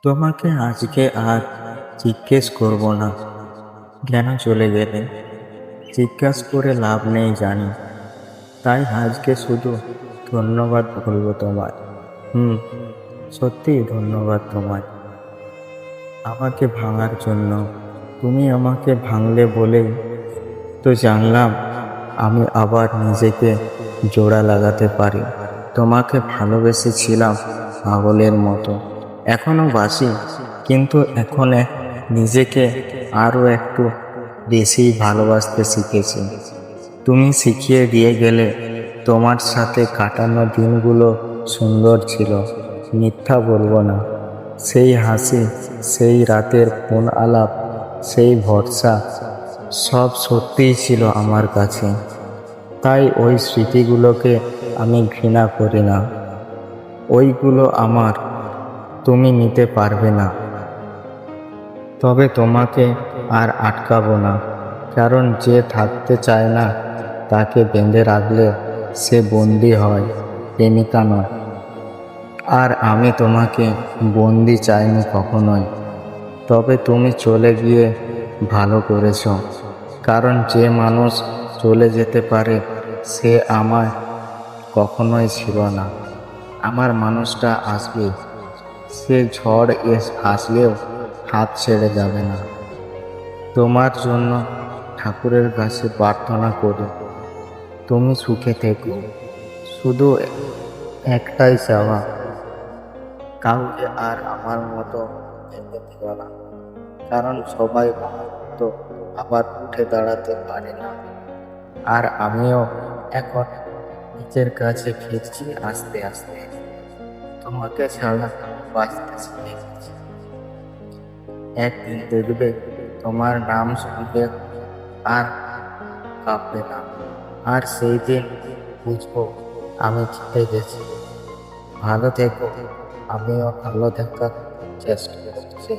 তোমাকে আজকে আর জিজ্ঞেস করব না কেন চলে গেলে। জিজ্ঞাস করে লাভ নেই জানি, তাই আজকে শুধু ধন্যবাদ বলবো তোমায়। হুম, সত্যি ধন্যবাদ তোমায় আমাকে ভাঙার জন্য। তুমি আমাকে ভাঙলে বলেই তো জানলাম আমি আবার নিজেকে জোড়া লাগাতে পারি। তোমাকে ভালোবেসেছিলাম পাগলের মতো, এখনো বাসি, কিন্তু এখন নিজেকে আরো একটু বেশি ভালোবাসতে শিখেছি। তুমি শিখিয়ে দিয়ে গেলে তোমার সাথে কাটানো দিনগুলো সুন্দর ছিল, মিথ্যা বলবো না। সেই হাসি, সেই রাতের ফোন আলাপ, সেই ভরসা, সব সত্যিই ছিল আমার কাছে। তাই ওই স্মৃতিগুলোকে আমি ঘৃণা করি না। ওইগুলো আমার, তুমি নিতে পারবে না। তবে তোমাকে আর আটকাবো না, কারণ যে থাকতে চায় না তাকে বেঁধে রাখলে সে বন্দি হয়, প্রেমিকা নয়। আর আমি তোমাকে বন্দি চাইনি কখনোই। তবে তুমি চলে গিয়ে ভালো করেছ, কারণ যে মানুষ চলে যেতে পারে সে আমার কখনোই ছিল না। আমার মানুষটা আসবে, সে ঝড় আসলেও হাত ছেড়ে যাবে না। তোমার জন্য ঠাকুরের কাছে প্রার্থনা করি তুমি সুখে থেকো। শুধু একটাই চাওয়া, কাউকে আর আমার মতো ভেঙে দিও না, কারণ সবাই তো আবার উঠে দাঁড়াতে পারে না। আর আমিও এখন নিজের কাছে ফিরছি আস্তে আস্তে। তোমাকে ছাড়া বাঁচতে শিখে গেছি। একদিন দেখবে তোমার নাম শুনলে আর কাঁপবে না। আর সেই দিন বুঝবো আমি জিতে গেছি। ভালো থেকো, আমিও ভালো থাকার চেষ্টা করছি।